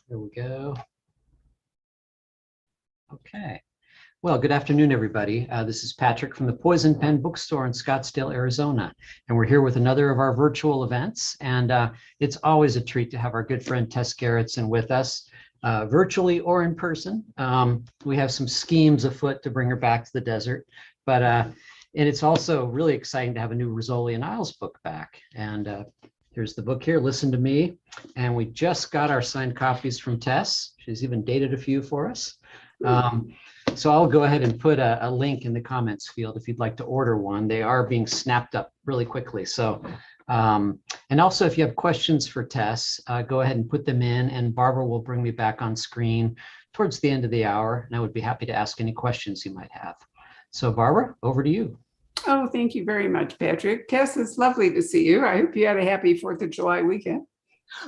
There we go. Okay. Well, good afternoon, everybody. This is Patrick from the Poison Pen Bookstore in Scottsdale, Arizona. And we're here with another of our virtual events. And it's always a treat to have our good friend Tess Gerritsen with us, virtually or in person. We have some schemes afoot to bring her back to the desert. And it's also really exciting to have a new Rizzoli and Isles book back. And here's the book here, Listen to Me. And we just got our signed copies from Tess. She's even dated a few for us. So I'll go ahead and put a link in the comments field if you'd like to order one. They are being snapped up really quickly. So, and also if you have questions for Tess, go ahead and put them in, and Barbara will bring me back on screen towards the end of the hour, and I would be happy to ask any questions you might have. So Barbara, over to you. Oh, thank you very much, Patrick. Tess, it's lovely to see you. I hope you had a happy 4th of July weekend.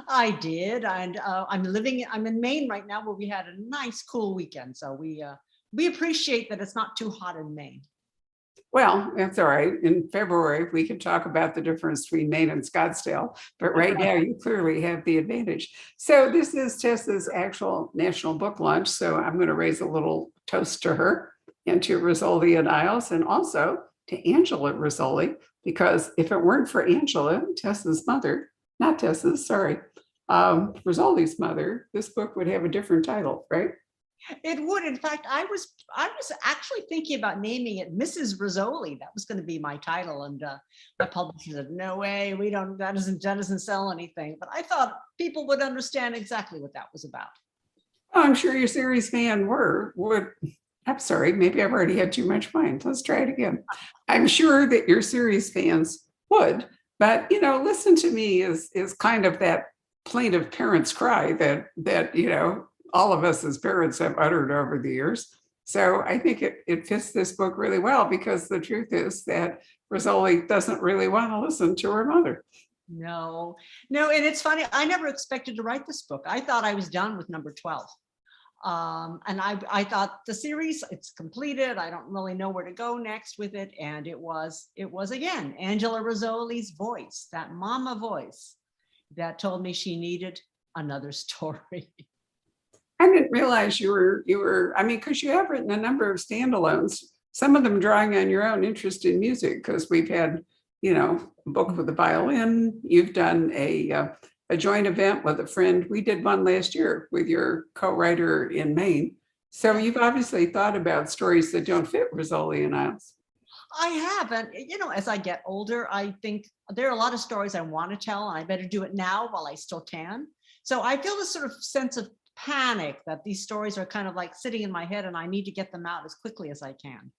I did, and I'm in Maine right now, where we had a nice cool weekend. So we appreciate that it's not too hot in Maine. Well, that's all right. In February, we can talk about the difference between Maine and Scottsdale, but right now you clearly have the advantage. So this is Tess's actual National Book Launch. So I'm going to raise a little toast to her and to Rizzoli and Isles, and also to Angela Rizzoli, because if it weren't for Angela, Tess's mother, not Tess's, sorry, Rizzoli's mother, this book would have a different title, right? It would. In fact, I was actually thinking about naming it Mrs. Rizzoli. That was going to be my title, and my publisher said, "No way, we don't. That doesn't sell anything." But I thought people would understand exactly what that was about. Oh, I'm sure your series fan would. I'm sorry, maybe I've already had too much wine. Let's try it again. I'm sure that your series fans would, but Listen to Me is kind of that plaintive parent's cry that all of us as parents have uttered over the years. So I think it fits this book really well, because the truth is that Rizzoli doesn't really want to listen to her mother. No, and it's funny. I never expected to write this book. I thought I was done with number 12. And I thought the series, it's completed. I don't really know where to go next with it. And it was again, Angela Rizzoli's voice, that mama voice that told me she needed another story. I didn't realize you were, because you have written a number of standalones, some of them drawing on your own interest in music, because we've had, a book with a violin. You've done a joint event with a friend. We did one last year with your co-writer in Maine. So you've obviously thought about stories that don't fit Rizzoli and Isles. I have, and as I get older, I think there are a lot of stories I want to tell, and I better do it now while I still can. So I feel this sort of sense of panic that these stories are kind of like sitting in my head, and I need to get them out as quickly as I can.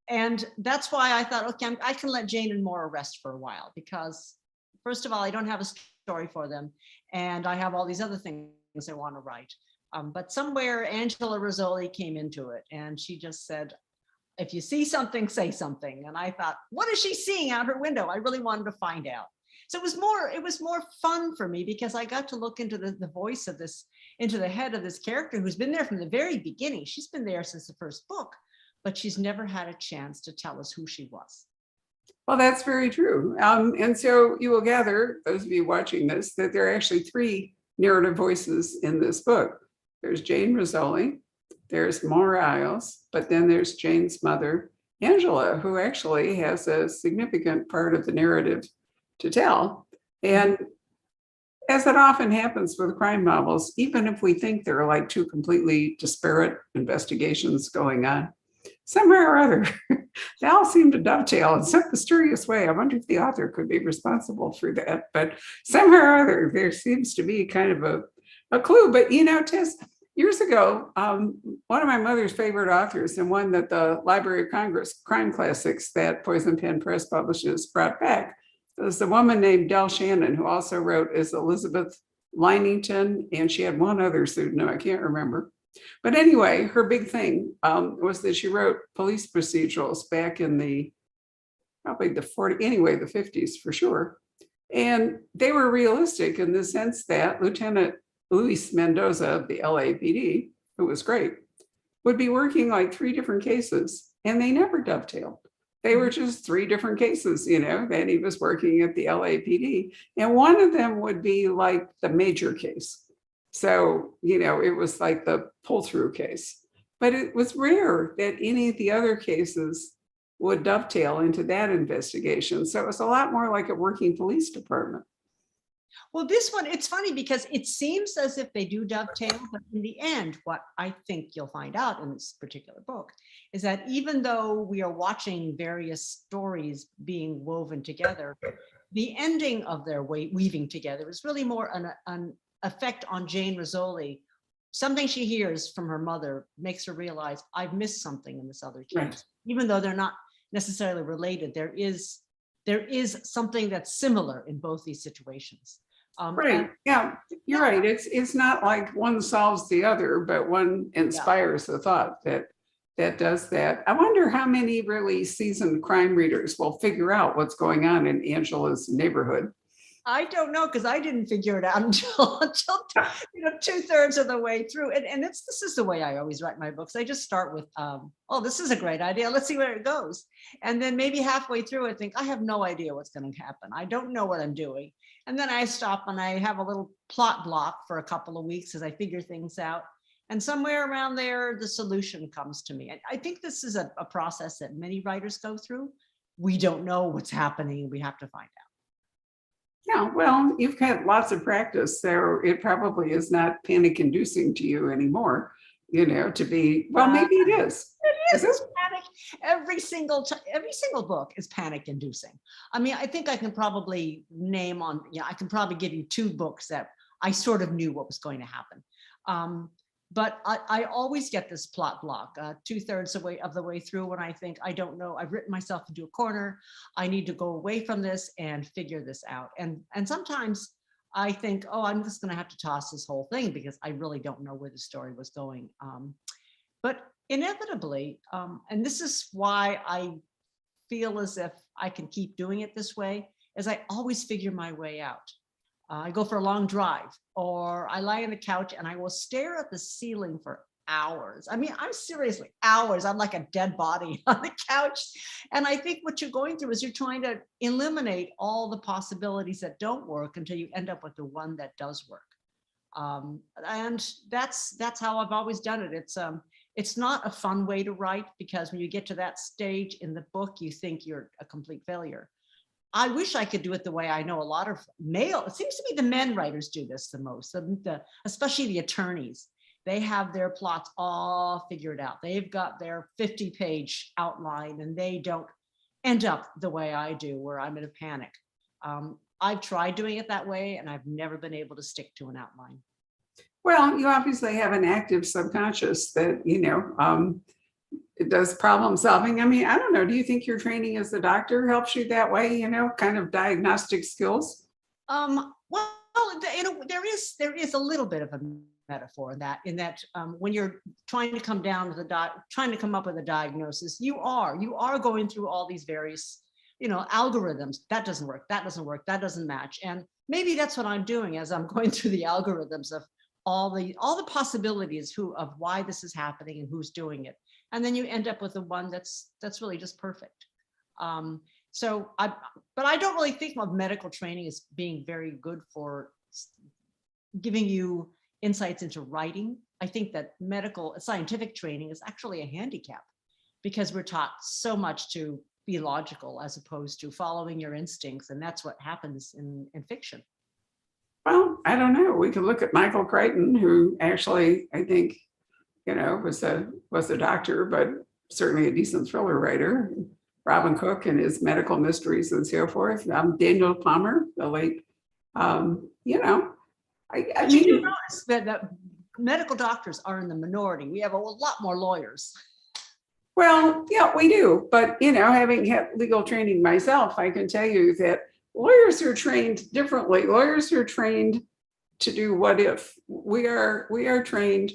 And that's why I thought, okay, I can let Jane and Maura rest for a while, because first of all, I don't have a story for them, and I have all these other things I want to write. But somewhere Angela Rizzoli came into it, and she just said, if you see something, say something. And I thought, what is she seeing out her window? I really wanted to find out. So it was more fun for me, because I got to look into the voice of this, into the head of this character who's been there from the very beginning. She's been there since the first book, but she's never had a chance to tell us who she was. Well, that's very true. And so you will gather, those of you watching this, that there are actually 3 narrative voices in this book. There's Jane Rizzoli, there's Maura Isles, but then there's Jane's mother, Angela, who actually has a significant part of the narrative to tell. And as it often happens with crime novels, even if we think there are like 2 completely disparate investigations going on, somehow or other, they all seem to dovetail in some mysterious way. I wonder if the author could be responsible for that, but somehow or other, there seems to be kind of a clue. But Tess, years ago, one of my mother's favorite authors, and one that the Library of Congress crime classics that Poison Pen Press publishes brought back, was a woman named Del Shannon, who also wrote as Elizabeth Linington, and she had one other pseudonym, I can't remember. But anyway, her big thing was that she wrote police procedurals back in probably the 50s for sure. And they were realistic in the sense that Lieutenant Luis Mendoza of the LAPD, who was great, would be working like 3 different cases, and they never dovetailed. They were just 3 different cases, that he was working at the LAPD. And one of them would be like the major case. So, it was like the pull-through case. But it was rare that any of the other cases would dovetail into that investigation. So it was a lot more like a working police department. Well, this one, it's funny because it seems as if they do dovetail, but in the end, what I think you'll find out in this particular book is that even though we are watching various stories being woven together, the ending of their weaving together is really more an effect on Jane Rizzoli. Something she hears from her mother makes her realize, I've missed something in this other case. Right. Even though they're not necessarily related, there is something that's similar in both these situations. Right. Yeah, you're right. It's not like one solves the other, but one inspires the thought that does that. I wonder how many really seasoned crime readers will figure out what's going on in Angela's neighborhood. I don't know, because I didn't figure it out until 2/3 of the way through. And this is the way I always write my books. I just start with, oh, this is a great idea. Let's see where it goes. And then maybe halfway through, I think, I have no idea what's going to happen. I don't know what I'm doing. And then I stop and I have a little plot block for a couple of weeks as I figure things out. And somewhere around there, the solution comes to me. And I think this is a process that many writers go through. We don't know what's happening. We have to find out. Yeah, well, you've had lots of practice, so it probably is not panic inducing to you anymore, to be, well, maybe it is. It is panic. Every single book is panic inducing. I mean, I think I can probably I can probably give you 2 books that I sort of knew what was going to happen. But I always get this plot block 2/3 of the way through, when I think, I don't know, I've written myself into a corner. I need to go away from this and figure this out. And sometimes I think, oh, I'm just going to have to toss this whole thing because I really don't know where the story was going. But inevitably, and this is why I feel as if I can keep doing it this way, is I always figure my way out. I go for a long drive, or I lie on the couch and I will stare at the ceiling for hours. I mean, I'm seriously hours. I'm like a dead body on the couch. And I think what you're going through is you're trying to eliminate all the possibilities that don't work until you end up with the one that does work. And that's how I've always done it. It's not a fun way to write, because when you get to that stage in the book, you think you're a complete failure. I wish I could do it the way I know a lot of it seems to be the men writers do this the most, especially the attorneys. They have their plots all figured out. They've got their 50-page outline, and they don't end up the way I do, where I'm in a panic. I've tried doing it that way, and I've never been able to stick to an outline. Well, you obviously have an active subconscious that, it does problem solving. I mean, I don't know. Do you think your training as a doctor helps you that way, kind of diagnostic skills? Well, there is a little bit of a metaphor in that when you're trying to come up with a diagnosis, you are going through all these various, algorithms. That doesn't work. That doesn't work. That doesn't match. And maybe that's what I'm doing as I'm going through the algorithms of all the possibilities of why this is happening and who's doing it. And then you end up with the one that's really just perfect. But I don't really think of medical training as being very good for giving you insights into writing. I think that scientific training is actually a handicap, because we're taught so much to be logical as opposed to following your instincts. And that's what happens in fiction. Well, I don't know. We could look at Michael Crichton, who actually, I think, was a doctor, but certainly a decent thriller writer. Robin Cook and his medical mysteries and so forth. Daniel Palmer, the late, I mean, you do notice that medical doctors are in the minority. We have a lot more lawyers. Well, yeah, we do. But, having had legal training myself, I can tell you that lawyers are trained differently. Lawyers are trained to do what if. We are trained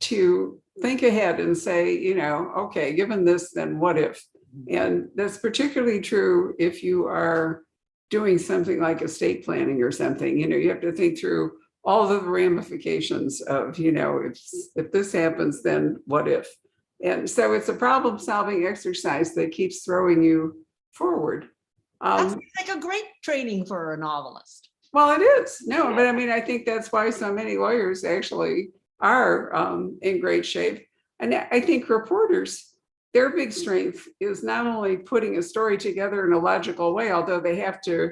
to think ahead and say, okay, given this, then what if? And that's particularly true if you are doing something like estate planning or something. You have to think through all of the ramifications of, if this happens, then what if? And so it's a problem-solving exercise that keeps throwing you forward. That's like a great training for a novelist. Well, it is. No, but I mean, I think that's why so many lawyers actually are in great shape. And I think reporters, their big strength is not only putting a story together in a logical way, although they have to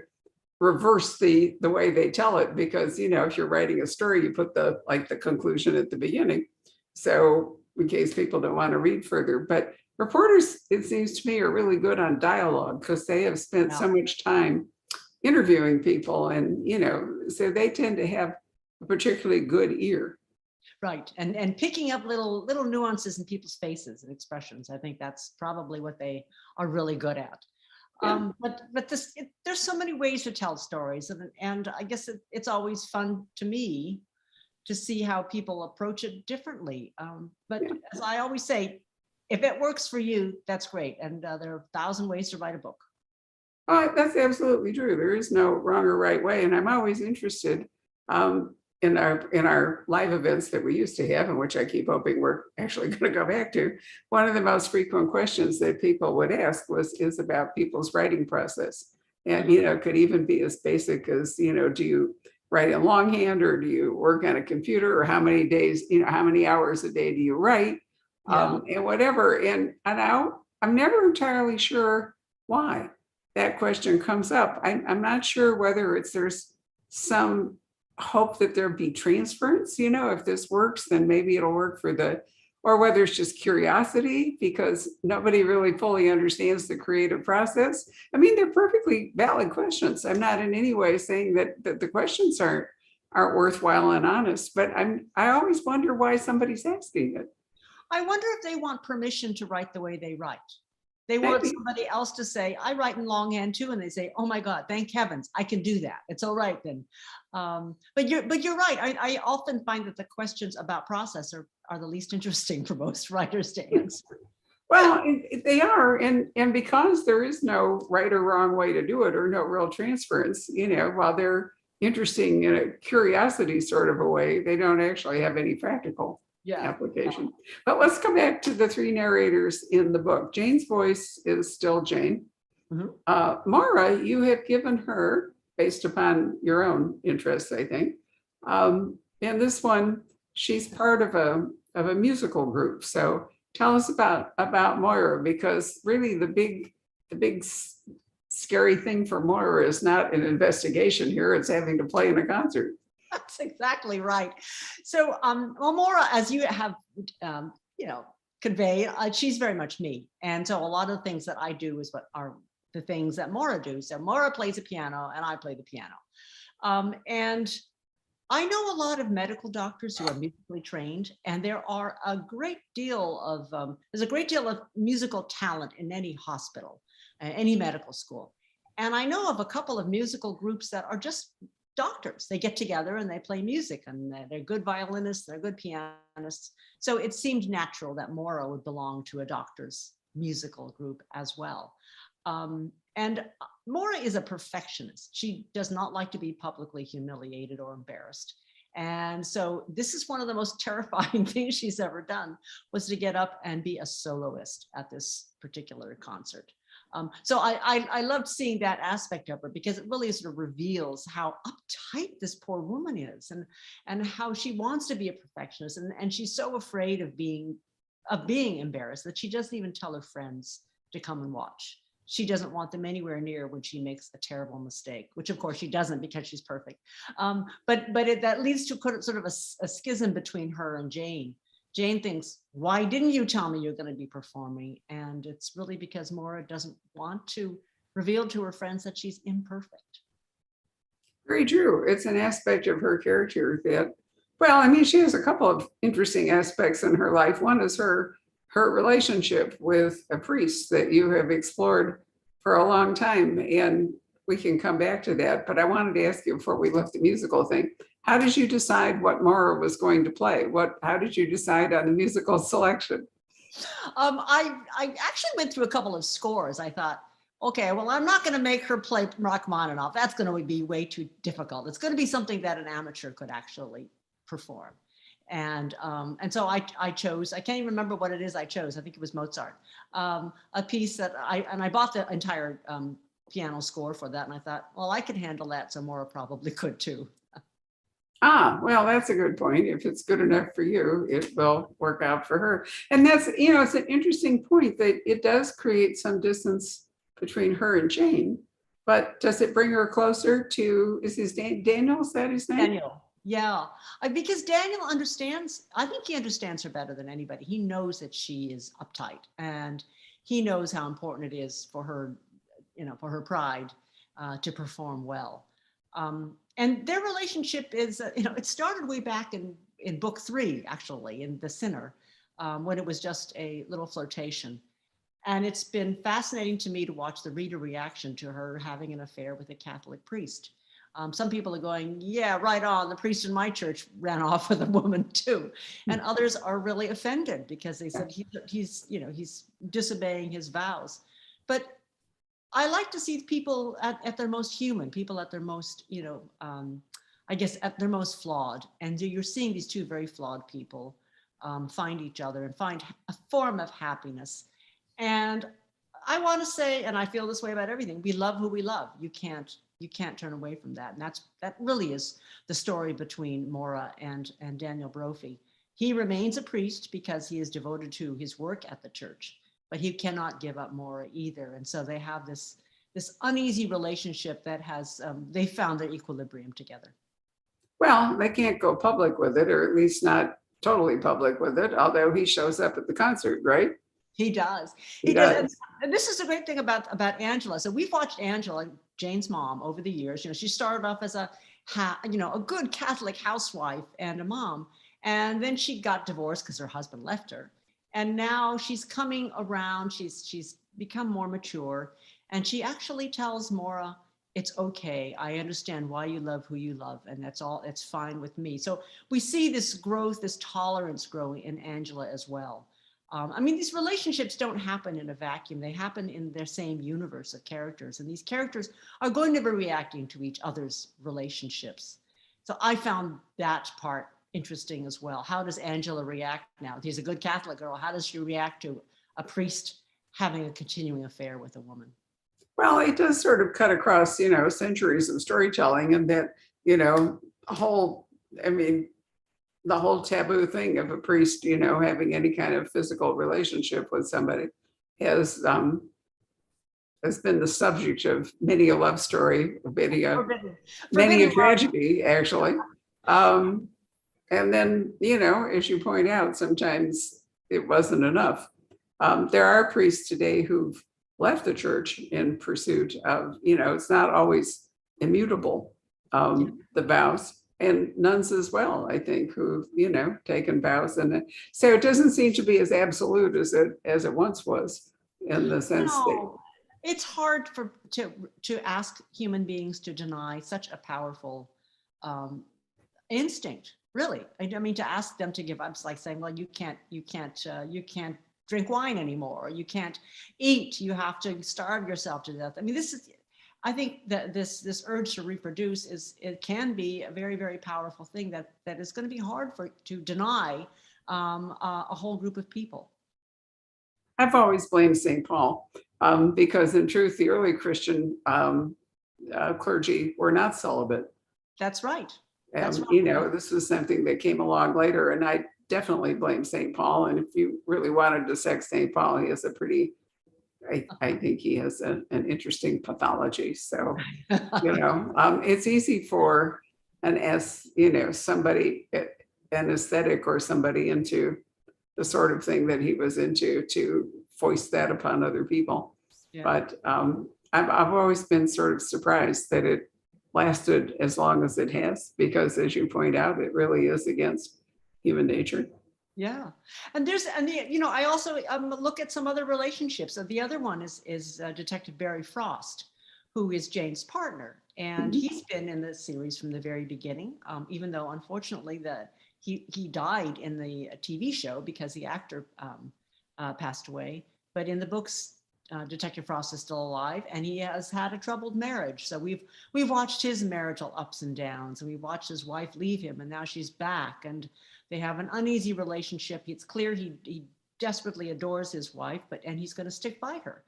reverse the way they tell it, because if you're writing a story, you put the conclusion at the beginning, so in case people don't want to read further. But reporters, it seems to me, are really good on dialogue because they have spent so much time interviewing people, and so they tend to have a particularly good ear. Right, and picking up little nuances in people's faces and expressions. I think that's probably what they are really good at. Yeah. But there's so many ways to tell stories, and I guess it's always fun to me to see how people approach it differently. But Yeah. as I always say, if it works for you, that's great. And there are 1,000 ways to write a book. That's absolutely true. There is no wrong or right way, and I'm always interested in our live events that we used to have, and which I keep hoping we're actually going to go back to. One of the most frequent questions that people would ask is about people's writing process, and could even be as basic as do you write in longhand, or do you work on a computer, or how many days, how many hours a day do you write, and whatever. And I'm never entirely sure why that question comes up. I'm not sure whether there's some hope that there be transference, if this works, then maybe it'll work or whether it's just curiosity because nobody really fully understands the creative process. I mean, they're perfectly valid questions. I'm not in any way saying that the questions aren't worthwhile and honest, but I always wonder why somebody's asking it. I wonder if they want permission to write the way they write. They want somebody else to say, I write in longhand too. And they say, oh my God, thank heavens, I can do that. It's all right then. But you're right. I often find that the questions about process are the least interesting for most writers to answer. Well, they are. And because there is no right or wrong way to do it, or no real transference, while they're interesting in a curiosity sort of a way, they don't actually have any practical application. But let's come back to the three narrators in the book. Jane's voice is still Jane. Mara, you have given her, based upon your own interests, I think. And this one, she's part of a musical group. So tell us about Moira, because really the big scary thing for Moira is not an investigation here, it's having to play in a concert. That's exactly right. So, well, Maura, as you have, conveyed, she's very much me. And so a lot of the things that I do is what are the things that Maura do. So Maura plays the piano and I play the piano. And I know a lot of medical doctors who are musically trained, and there are a great deal of, there's a great deal of musical talent in any hospital, any medical school. And I know of a couple of musical groups that are just doctors. They get together and they play music, and they're good violinists, they're good pianists. So it seemed natural that Maura would belong to a doctor's musical group as well. And Maura is a perfectionist. She does not like to be publicly humiliated or embarrassed. And so this is one of the most terrifying things she's ever done, was to get up and be a soloist at this particular concert. So I loved seeing that aspect of her, because it really sort of reveals how uptight this poor woman is, and how she wants to be a perfectionist, and she's so afraid of being embarrassed that she doesn't even tell her friends to come and watch. She doesn't want them anywhere near when she makes a terrible mistake, which of course she doesn't, because she's perfect. But that leads to sort of a schism between her and Jane. Jane thinks, why didn't you tell me you're going to be performing? And it's really because Maura doesn't want to reveal to her friends that she's imperfect. Very true. It's an aspect of her character that, well, I mean, she has a couple of interesting aspects in her life. One is her relationship with a priest that you have explored for a long time. And we can come back to that. But I wanted to ask you before we left the musical thing, how did you decide what Maura was going to play? How did you decide on the musical selection? I actually went through a couple of scores. I thought, okay, well, I'm not going to make her play Rachmaninoff. That's going to be way too difficult. It's going to be something that an amateur could actually perform. And so I chose, I can't even remember what it is I chose. I think it was Mozart, a piece that I bought the entire piano score for that. And I thought, well, I could handle that, so Maura probably could too. Ah, well, that's a good point. If it's good enough for you, it will work out for her. And that's, it's an interesting point that it does create some distance between her and Jane. But does it bring her closer to, is his Daniel, is that his name? Daniel. Yeah, because Daniel understands, I think he understands her better than anybody. He knows that she is uptight, and he knows how important it is for her, for her pride to perform well. And their relationship is, it started way back in book 3, actually, in The Sinner, when it was just a little flirtation. And it's been fascinating to me to watch the reader reaction to her having an affair with a Catholic priest. Some people are going, yeah, right on. The priest in my church ran off with a woman too. And others are really offended because they said he's disobeying his vows. But I like to see people at their most human, people at their most, I guess at their most flawed. And you're seeing these two very flawed people find each other and find a form of happiness. And I want to say, and I feel this way about everything, we love who we love. You can't turn away from that. And that really is the story between Maura and Daniel Brophy. He remains a priest because he is devoted to his work at the church, but he cannot give up Maura either. And so they have this uneasy relationship that has, they found their equilibrium together. Well, they can't go public with it, or at least not totally public with it, although he shows up at the concert, right? He does. He does. And this is the great thing about Angela. So we've watched Angela, Jane's mom, over the years. She started off as a good Catholic housewife and a mom. And then she got divorced because her husband left her. And now she's coming around. She's become more mature. And she actually tells Maura, it's okay. I understand why you love who you love. And that's all. It's fine with me. So we see this growth, this tolerance growing in Angela as well. These relationships don't happen in a vacuum. They happen in their same universe of characters. And these characters are going to be reacting to each other's relationships. So I found that part interesting as well. How does Angela react now? She's a good Catholic girl. How does she react to a priest having a continuing affair with a woman? Well, it does sort of cut across, centuries of storytelling, and that, the whole taboo thing of a priest, having any kind of physical relationship with somebody has been the subject of many a love story, many a tragedy, actually. And then, as you point out, sometimes it wasn't enough. There are priests today who've left the church in pursuit of, it's not always immutable, the vows. And nuns as well, I think, who've, taken vows. And so it doesn't seem to be as absolute as it once was, in the sense that it's hard to ask human beings to deny such a powerful instinct, really. To ask them to give up, it's like saying, well, you can't drink wine anymore, or you can't eat, you have to starve yourself to death. I think that this urge to reproduce it can be a very, very powerful thing that is going to be hard to deny a whole group of people. I've always blamed St. Paul because in truth, the early Christian clergy were not celibate. That's right. And, this was something that came along later, and I definitely blame St. Paul. And if you really wanted to sex St. Paul, he has I think he has an interesting pathology. So, it's easy for somebody, an aesthetic or somebody into the sort of thing that he was into, to foist that upon other people. Yeah. But I've always been sort of surprised that it lasted as long as it has, because as you point out, it really is against human nature. Yeah. I also look at some other relationships. So the other one is Detective Barry Frost, who is Jane's partner. And he's been in the series from the very beginning, even though unfortunately he died in the TV show because the actor passed away. But in the books, Detective Frost is still alive, and he has had a troubled marriage. So we've watched his marital ups and downs, and we've watched his wife leave him, and now she's back, and they have an uneasy relationship. It's clear he desperately adores his wife, and he's going to stick by her.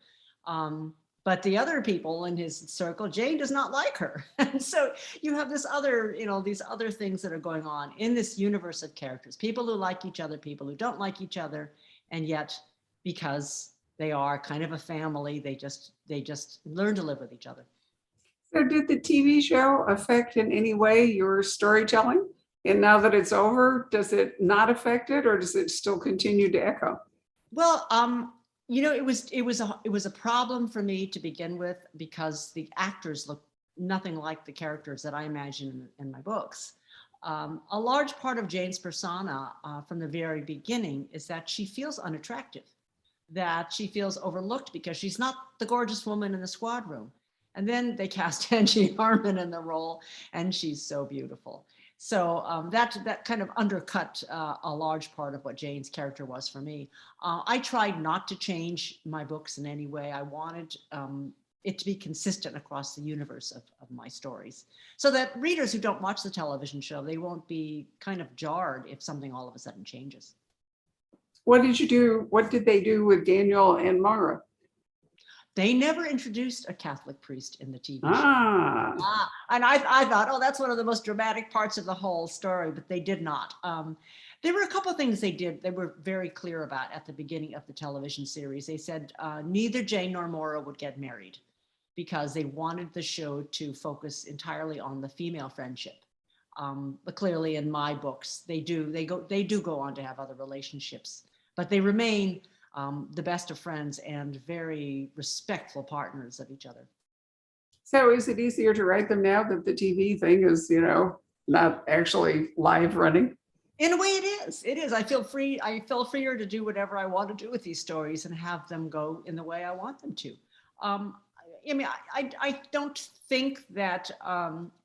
But the other people in his circle, Jane does not like her. And so you have this other, these other things that are going on in this universe of characters, people who like each other, people who don't like each other. And yet, because they are kind of a family, they just learn to live with each other. So did the TV show affect in any way your storytelling? And now that it's over, does it not affect it, or does it still continue to echo? Well, it was a problem for me to begin with because the actors look nothing like the characters that I imagine in my books. A large part of Jane's persona from the very beginning is that she feels unattractive, that she feels overlooked because she's not the gorgeous woman in the squad room. And then they cast Angie Harmon in the role, and she's so beautiful. So that kind of undercut a large part of what Jane's character was for me. I tried not to change my books in any way. I wanted it to be consistent across the universe of my stories, so that readers who don't watch the television show, they won't be kind of jarred if something all of a sudden changes. What did you do? What did they do with Daniel and Mara? They never introduced a Catholic priest in the TV show. And I thought, oh, that's one of the most dramatic parts of the whole story, but they did not. There were a couple of things they did they were very clear about at the beginning of the television series. They said neither Jane nor Maura would get married because they wanted the show to focus entirely on the female friendship. But clearly in my books, they do go on to have other relationships, but they remain the best of friends and very respectful partners of each other. So is it easier to write them now that the TV thing is, not actually live running? In a way it is. It is. I feel free. I feel freer to do whatever I want to do with these stories and have them go in the way I want them to. I don't think that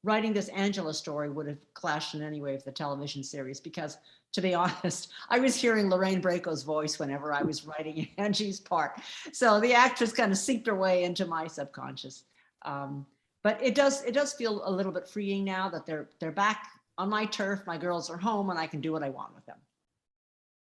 writing this Angela story would have clashed in any way with the television series because, to be honest, I was hearing Lorraine Bracco's voice whenever I was writing Angie's part. So the actress kind of seeped her way into my subconscious. But it does feel a little bit freeing now that they're back on my turf. My girls are home and I can do what I want with them.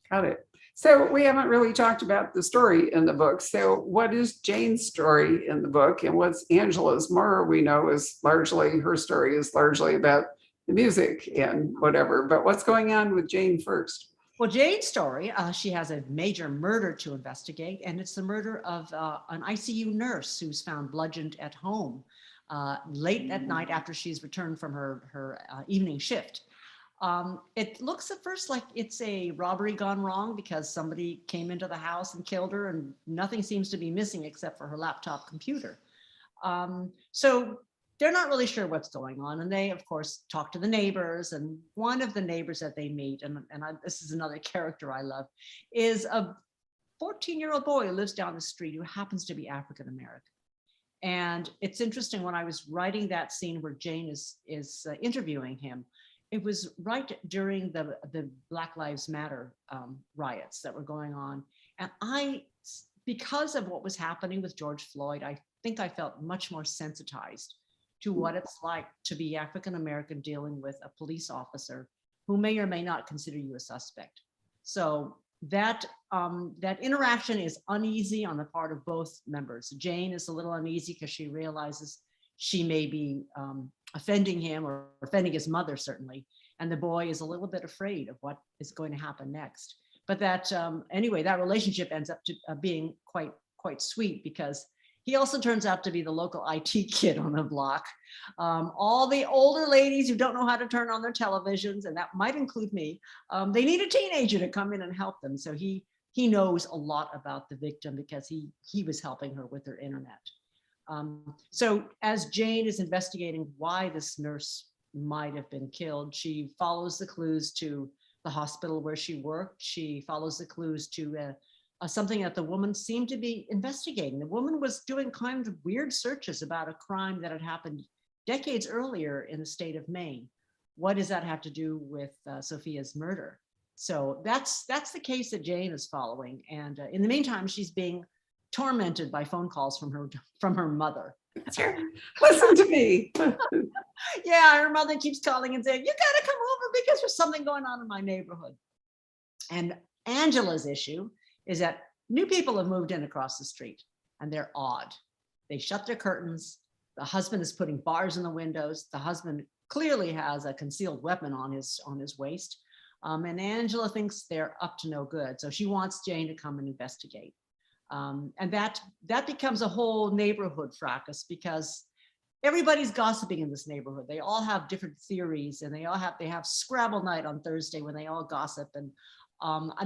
Got it. So we haven't really talked about the story in the book. So what is Jane's story in the book, and what's Angela's? Mara, we know, is largely, her story is largely about the music and whatever, but what's going on with Jane first? Well, Jane's story, she has a major murder to investigate, and it's the murder of an ICU nurse who's found bludgeoned at home late at night after she's returned from her evening shift. It looks at first like it's a robbery gone wrong because somebody came into the house and killed her, and nothing seems to be missing except for her laptop computer. So they're not really sure what's going on. And they, of course, talk to the neighbors. And one of the neighbors that they meet, this is another character I love, is a 14-year-old boy who lives down the street who happens to be African American. And it's interesting, when I was writing that scene where Jane is interviewing him, it was right during the Black Lives Matter riots that were going on. And because of what was happening with George Floyd, I think I felt much more sensitized to what it's like to be African American dealing with a police officer who may or may not consider you a suspect. So that interaction is uneasy on the part of both members. Jane is a little uneasy because she realizes she may be offending him or offending his mother, certainly. And the boy is a little bit afraid of what is going to happen next. But that relationship ends up being quite sweet because he also turns out to be the local IT kid on the block. All the older ladies who don't know how to turn on their televisions, and that might include me, they need a teenager to come in and help them. So he knows a lot about the victim because he was helping her with her internet. So as Jane is investigating why this nurse might have been killed, she follows the clues to the hospital where she worked. She follows the clues to something that the woman seemed to be investigating. The woman was doing kind of weird searches about a crime that had happened decades earlier in the state of Maine. What does that have to do with Sophia's murder? So that's the case that Jane is following. And in the meantime, she's being tormented by phone calls from her mother. Sure. Listen to me. Yeah, her mother keeps calling and saying, you gotta come over because there's something going on in my neighborhood. And Angela's issue is that new people have moved in across the street and they're odd. They shut their curtains. The husband is putting bars in the windows. The husband clearly has a concealed weapon on his waist. And Angela thinks they're up to no good. So she wants Jane to come and investigate. And that becomes a whole neighborhood fracas because everybody's gossiping in this neighborhood. They all have different theories, and they have Scrabble night on Thursday when they all gossip. And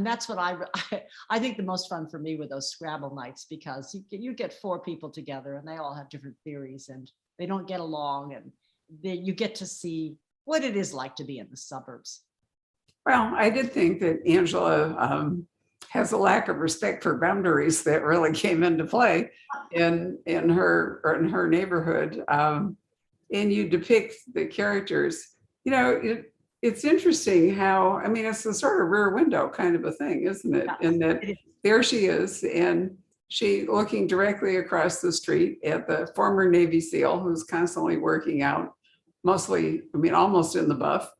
that's what I think the most fun for me were those Scrabble nights, because you get four people together and they all have different theories and they don't get along, and you get to see what it is like to be in the suburbs. Well, I did think that Angela has a lack of respect for boundaries that really came into play in her neighborhood. And you depict the characters. You know, it's interesting how, I mean, it's a sort of rear window kind of a thing, isn't it? Yes, And that it is. there she is, and she looking directly across the street at the former Navy SEAL who's constantly working out, mostly, I mean, almost in the buff.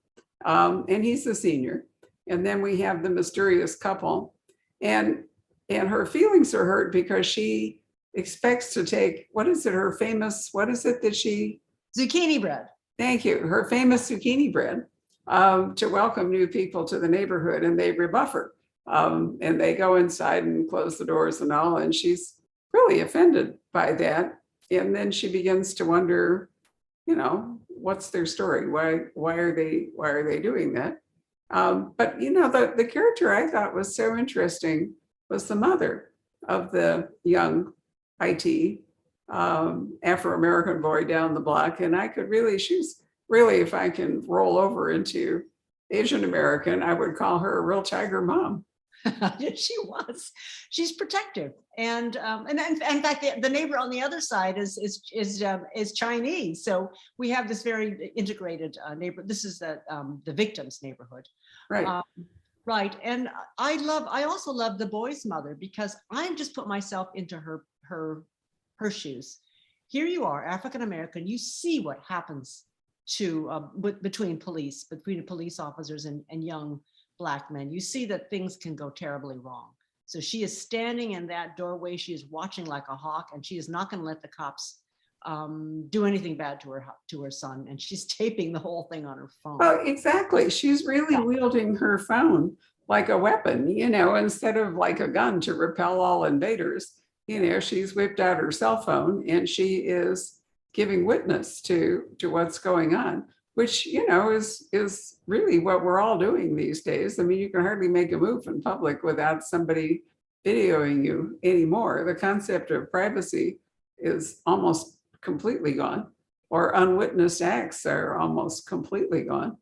And he's the senior. And then we have the mysterious couple, and her feelings are hurt because she expects to take, what is it that she, Zucchini bread. thank you, her famous zucchini bread, to welcome new people to the neighborhood, and they rebuff her. And they go inside and close the doors and all, and she's really offended by that. And then she begins to wonder, you know, what's their story? Why are they doing that? But you know, the character I thought was so interesting was the mother of the young IT Afro-American boy down the block. And I could really, she's really, if I can roll over into Asian American, I would call her a real tiger mom. She was. She's protective, and in fact, the neighbor on the other side is Chinese. So we have this very integrated neighbor. This is the victim's neighborhood, Right. Right. And I also love the boy's mother, because I'm just put myself into her shoes. Here you are, African American. You see what happens to between police officers and young Black men. You see that things can go terribly wrong. So she is standing in that doorway. She is watching like a hawk, and she is not going to let the cops do anything bad to her son. And she's taping the whole thing on her phone. Well, exactly. She's really wielding her phone like a weapon, you know, instead of like a gun to repel all invaders. You know, she's whipped out her cell phone and she is giving witness to what's going on, which, you know, is really what we're all doing these days. I mean, you can hardly make a move in public without somebody videoing you anymore. The concept of privacy is almost completely gone, or unwitnessed acts are almost completely gone.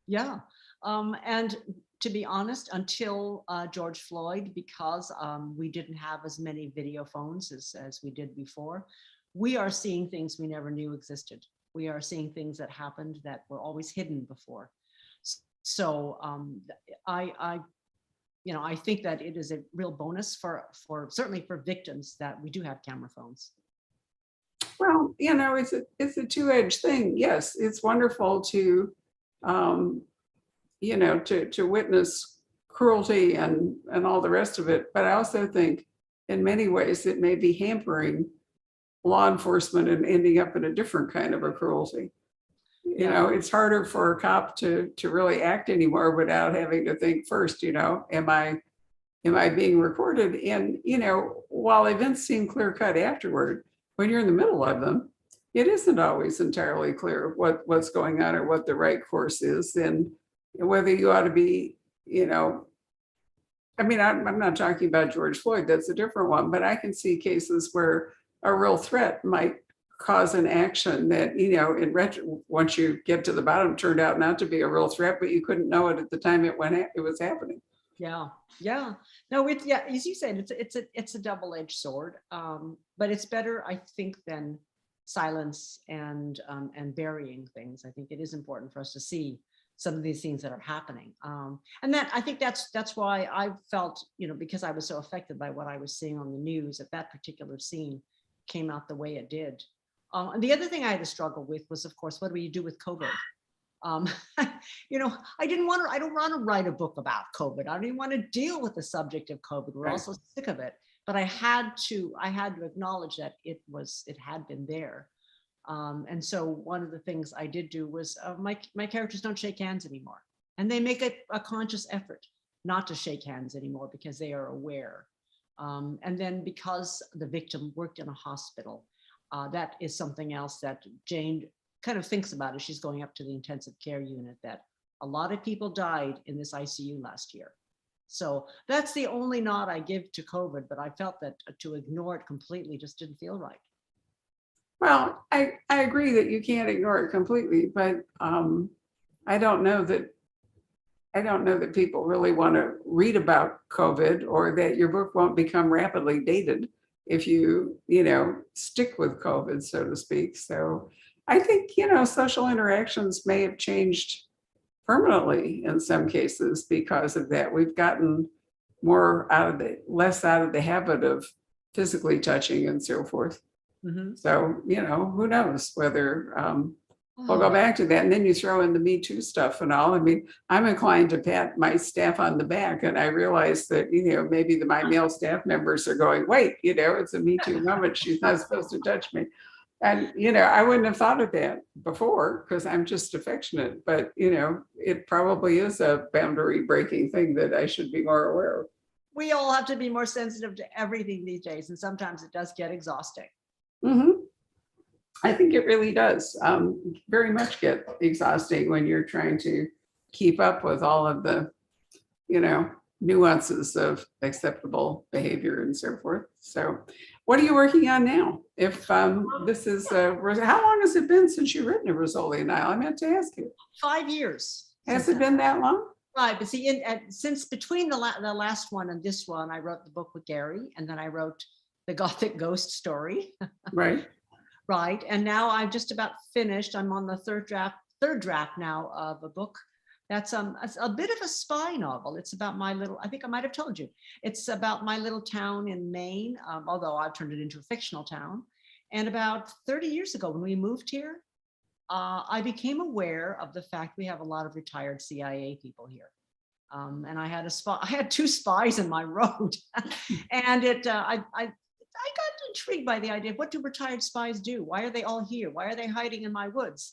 Yeah. And to be honest, until George Floyd, because we didn't have as many video phones as we did before, we are seeing things we never knew existed. We are seeing things that happened that were always hidden before. So I think that it is a real bonus for certainly for victims that we do have camera phones. Well, you know, it's a two-edged thing. Yes, it's wonderful to, you know, to witness cruelty and all the rest of it. But I also think in many ways it may be hampering law enforcement and ending up in a different kind of a cruelty. You know, it's harder for a cop to really act anymore without having to think first, you know, am I being recorded? And, you know, while events seem clear cut afterward, when you're in the middle of them, it isn't always entirely clear what's going on or what the right course is, and whether you ought to be, you know, I mean, I'm not talking about George Floyd, that's a different one, but I can see cases where a real threat might cause an action that, you know, once you get to the bottom, turned out not to be a real threat, but you couldn't know it at the time it was happening. Yeah. No, as you said, it's a double-edged sword, but it's better, I think, than silence and burying things. I think it is important for us to see some of these things that are happening, and that I think that's why I felt, you know, because I was so affected by what I was seeing on the news, that particular scene came out the way it did. And the other thing I had to struggle with was, of course, what do you do with COVID? You know, I don't want to write a book about COVID. I don't even want to deal with the subject of COVID. We're all so sick of it. but I had to acknowledge that it had been there. And so one of the things I did do was my characters don't shake hands anymore. And they make a conscious effort not to shake hands anymore because they are aware. And then because the victim worked in a hospital, that is something else that Jane kind of thinks about as she's going up to the intensive care unit, that a lot of people died in this ICU last year. So that's the only nod I give to COVID, but I felt that to ignore it completely just didn't feel right. Well, I agree that you can't ignore it completely, but I don't know that people really want to read about COVID, or that your book won't become rapidly dated if you stick with COVID, so to speak. So I think, social interactions may have changed permanently in some cases because of that. We've gotten less out of the habit of physically touching and so forth. Mm-hmm. So, who knows whether we'll go back to that. And then you throw in the Me Too stuff and all. I mean, I'm inclined to pat my staff on the back, and I realize that, maybe my male staff members are going, wait, it's a Me Too moment. She's not supposed to touch me. And, I wouldn't have thought of that before because I'm just affectionate, but, it probably is a boundary breaking thing that I should be more aware of. We all have to be more sensitive to everything these days. And sometimes it does get exhausting. Mm-hmm. I think it really does very much get exhausting when you're trying to keep up with all of the, nuances of acceptable behavior and so forth. So what are you working on now? If this is, how long has it been since you've written a Rizzoli and Isles? I meant to ask you. 5 years. Has it been that long? Right, but see, since between the last one and this one, I wrote the book with Gary, and then I wrote the Gothic Ghost story. Right. Right, and now I'm just about finished. I'm on the third draft now of a book that's a bit of a spy novel. It's about I think I might have told you, it's about my little town in Maine, although I've turned it into a fictional town. And about 30 years ago, when we moved here, I became aware of the fact we have a lot of retired CIA people here. And I had 2 spies in my road. And I got intrigued by the idea of, what do retired spies do? Why are they all here? Why are they hiding in my woods?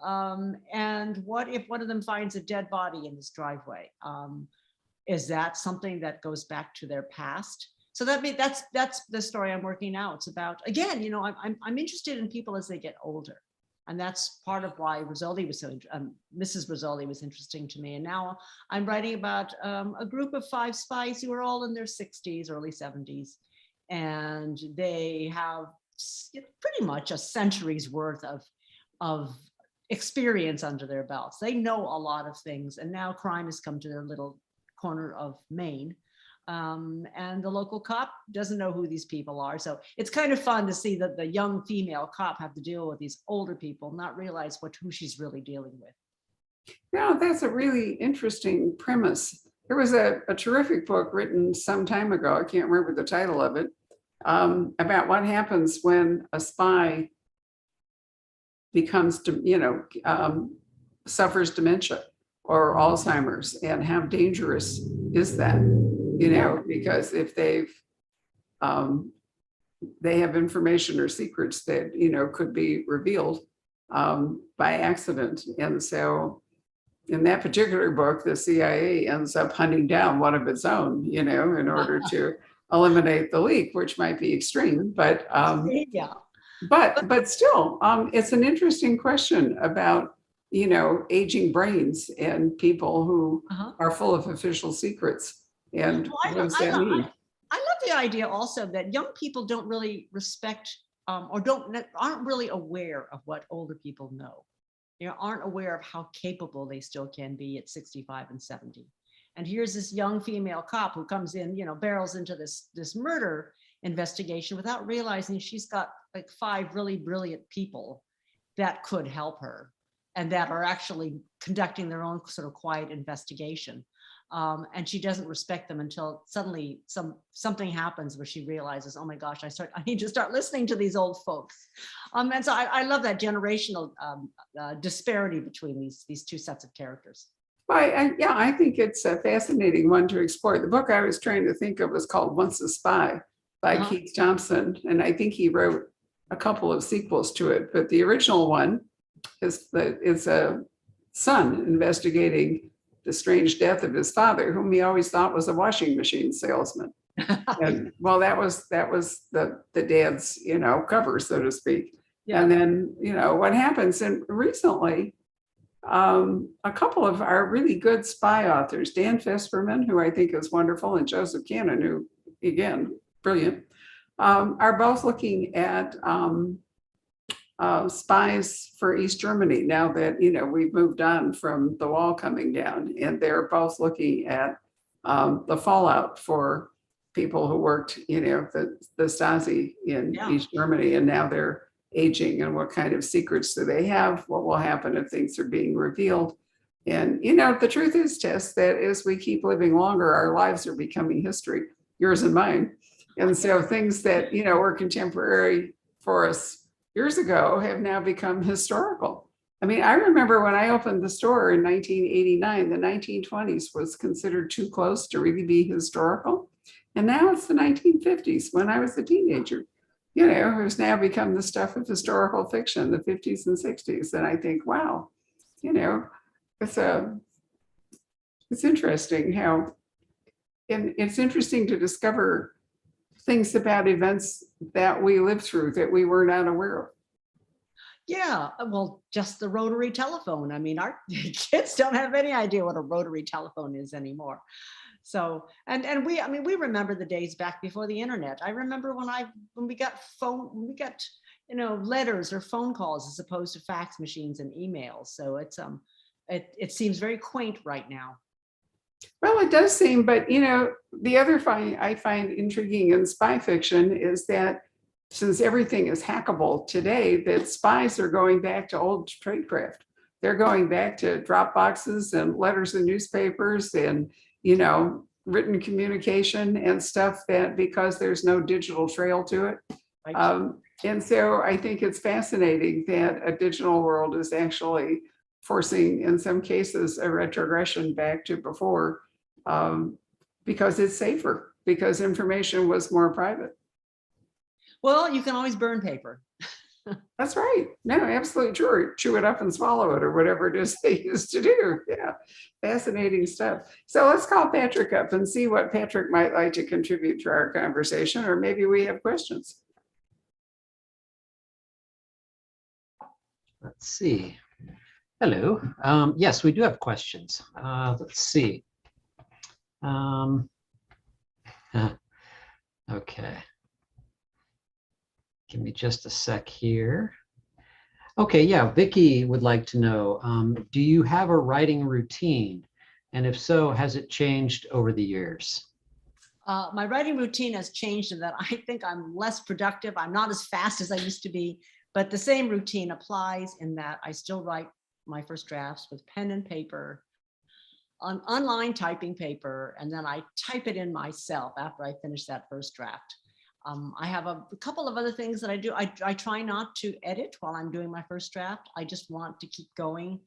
And what if one of them finds a dead body in his driveway? Is that something that goes back to their past? So that's the story I'm working now. It's about, again, I'm interested in people as they get older. And that's part of why Rizzoli was Mrs. Rizzoli was interesting to me. And now I'm writing about a group of 5 spies who are all in their 60s, early 70s. And they have pretty much a century's worth of experience under their belts. They know a lot of things, and now crime has come to their little corner of Maine. And the local cop doesn't know who these people are. So it's kind of fun to see that the young female cop have to deal with these older people, not realize who she's really dealing with. Yeah, that's a really interesting premise. There was a terrific book written some time ago, I can't remember the title of it, about what happens when a spy becomes, suffers dementia or Alzheimer's, and how dangerous is that? Because if they have information or secrets that, could be revealed by accident. And so in that particular book, the CIA ends up hunting down one of its own, in order to eliminate the leak, which might be extreme, but Yeah. But still, it's an interesting question about, aging brains and people who are full of official secrets. And what does that mean? I love the idea also that young people don't really respect aren't really aware of what older people know. Aren't aware of how capable they still can be at 65 and 70. And here's this young female cop who comes in, barrels into this murder investigation without realizing she's got like 5 really brilliant people that could help her and that are actually conducting their own sort of quiet investigation. And she doesn't respect them until suddenly something happens where she realizes, oh my gosh, I need to start listening to these old folks. And so I love that generational disparity between these 2 sets of characters. Well, I think it's a fascinating one to explore. The book I was trying to think of was called Once a Spy, by Uh-huh. Keith Thompson. And I think he wrote a couple of sequels to it, but the original one is a son investigating the strange death of his father, whom he always thought was a washing machine salesman. And well, that was the dad's, cover, so to speak. Yeah. And then, what happens, and recently, a couple of our really good spy authors, Dan Fesperman, who I think is wonderful, and Joseph Cannon, who, again, brilliant, are both looking at spies for East Germany now that, we've moved on from the wall coming down, and they're both looking at the fallout for people who worked, the Stasi in Yeah. East Germany, and now they're aging, and what kind of secrets do they have? What will happen if things are being revealed? And, the truth is, Tess, that as we keep living longer, our lives are becoming history, yours and mine. And so things that, were contemporary for us years ago have now become historical. I mean, I remember when I opened the store in 1989, the 1920s was considered too close to really be historical. And now it's the 1950s when I was a teenager, who's now become the stuff of historical fiction, the 50s and 60s. And I think, wow, it's interesting how, and it's interesting to discover things about events that we lived through that we were not aware of. Yeah, well, just the rotary telephone. I mean, our kids don't have any idea what a rotary telephone is anymore. So, and we remember the days back before the internet. I remember when we got letters or phone calls as opposed to fax machines and emails. So it seems very quaint right now. Well, it does seem, but the other thing I find intriguing in spy fiction is that since everything is hackable today, that spies are going back to old tradecraft. They're going back to drop boxes and letters and newspapers and, written communication and stuff, that because there's no digital trail to it. Right? And so I think it's fascinating that a digital world is actually forcing, in some cases, a retrogression back to before, because it's safer, because information was more private. Well, you can always burn paper. That's right. No, absolutely true. Chew it up and swallow it, or whatever it is they used to do. Yeah, fascinating stuff. So let's call Patrick up and see what Patrick might like to contribute to our conversation, or maybe we have questions. Let's see. Hello. Yes, we do have questions. Let's see. Okay. Give me just a sec here. Okay, yeah, Vicky would like to know, do you have a writing routine? And if so, has it changed over the years? My writing routine has changed in that I think I'm less productive. I'm not as fast as I used to be, but the same routine applies in that I still write my first drafts with pen and paper on online typing paper, and then I type it in myself after I finish that first draft. I have a couple of other things that I do. I try not to edit while I'm doing my first draft. I just want to keep going